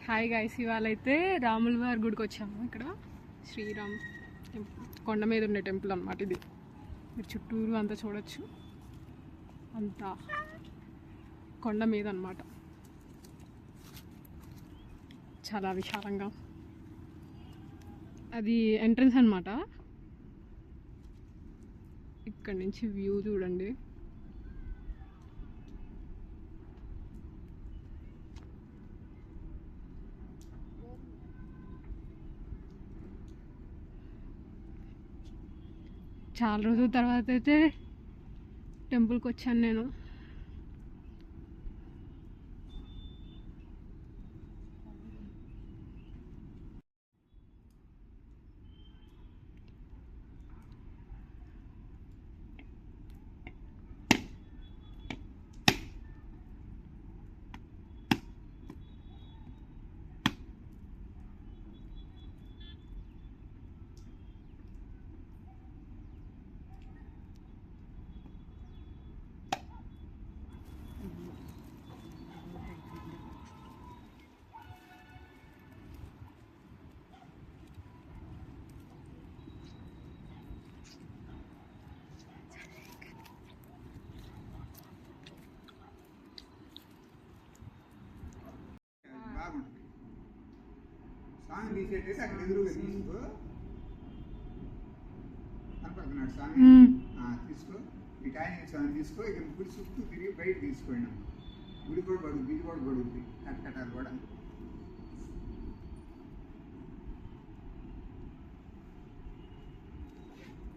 Hi guys, ఇవాళ అయితే రాముల వారి గుడికి వచ్చాము. ఇక్కడ శ్రీరామ్ కొండ మీద ఉండే టెంపుల్ అన్నమాట. ఇది మీరు చుట్టూరు అంతా చూడొచ్చు, అంతా కొండ మీద అన్నమాట. చాలా విశాలంగా అది ఎంట్రన్స్ అన్నమాట. ఇక్కడ నుంచి వ్యూ చూడండి. చాలా రోజుల తర్వాత అయితే టెంపుల్కి వచ్చాను నేను. సాంగ్ తీసేటైతే అక్కడ ఎదురుగా తీసుకో, కనపడుతున్నాడు సాంగ్ తీసుకో. ఇటు ఆయన సాంగ్ తీసుకో, ఇక గుడి చుట్టూ తిరిగి బయట తీసుకోండి. గుడి కూడా పడుద్ది, ఇది కూడా పడుద్ది, కట్టకటాలు కూడా.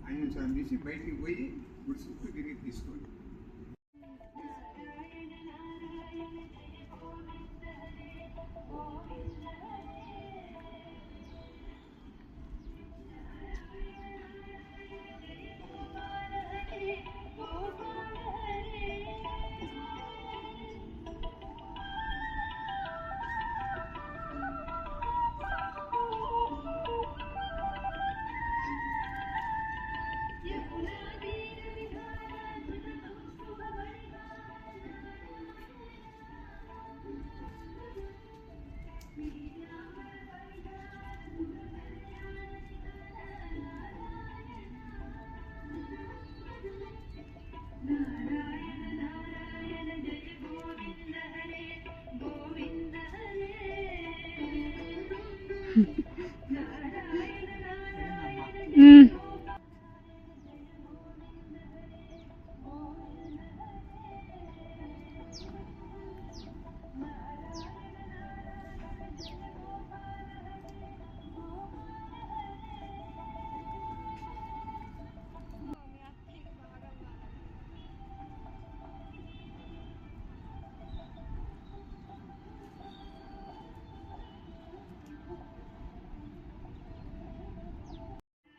ఆయన సాంగ్ తీసి బయటికి పోయి గుడి చుట్టూ తిరిగి తీసుకోండి.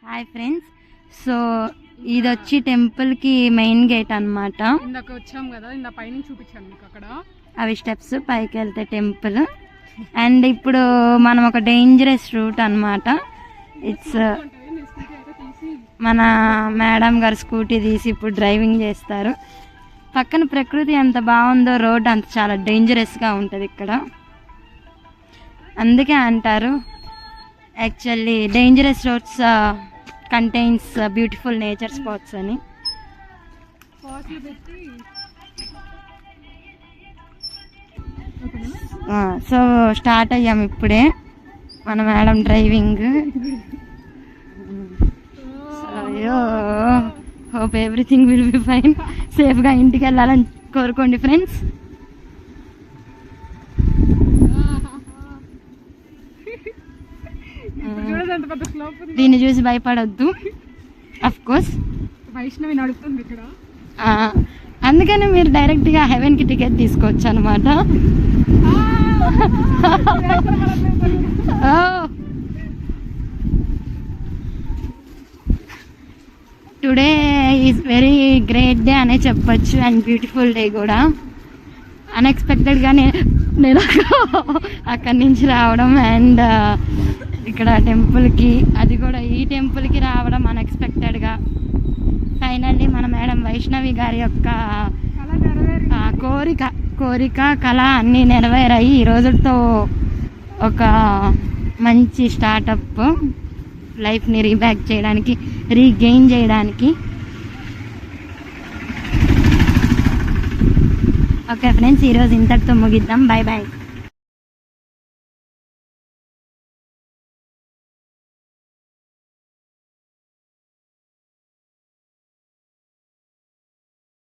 హాయ్ ఫ్రెండ్స్, సో ఇది వచ్చి టెంపుల్కి మెయిన్ గేట్ అన్నమాట. ఇందాక వచ్చాం కదా, ఇందా పైన చూపించాను మీకు. అక్కడ అవి స్టెప్స్ పైకి వెళ్తే టెంపుల్. అండ్ ఇప్పుడు మనం ఒక డేంజరస్ రూట్ అన్నమాట. ఇట్స్ మన మేడం గారు స్కూటీ తీసి ఇప్పుడు డ్రైవింగ్ చేస్తారు. పక్కన ప్రకృతి ఎంత బాగుందో, రోడ్ అంత చాలా డేంజరస్గా ఉంటుంది ఇక్కడ. అందుకే అంటారు actually dangerous roads contains beautiful nature spots అని. సో స్టార్ట్ అయ్యాము ఇప్పుడే, మన మేడం డ్రైవింగ్. అయ్యో, hope everything will be fine. సేఫ్గా ఇంటికి వెళ్ళాలని కోరుకోండి ఫ్రెండ్స్. దీన్ని చూసి భయపడొద్దు, అఫ్ కోర్స్ వైష్ణవి నడుస్తుంది ఇక్కడ. అందుకని మీరు డైరెక్ట్గా హెవెన్కి టికెట్ తీసుకోవచ్చు అనమాట. Today is very great day అనే చెప్పచ్చు, అండ్ బ్యూటిఫుల్ డే కూడా. అన్ఎక్స్పెక్టెడ్గా నేను అక్కడి నుంచి రావడం అండ్ ఇక్కడ టెంపుల్కి, అది కూడా ఈ టెంపుల్కి రావడం అన్ఎక్స్పెక్టెడ్గా. ఫైనల్లీ మన మేడం వైష్ణవి గారి యొక్క కోరిక కళ అన్నీ నెరవేరాయి. ఈ రోజుతో ఒక మంచి స్టార్టప్ లైఫ్ని రీబ్యాక్ చేయడానికి, రీగెయిన్ చేయడానికి. ఓకే ఫ్రెండ్స్, ఈరోజు ఇంతటితో ముగిద్దాం. Bye bye.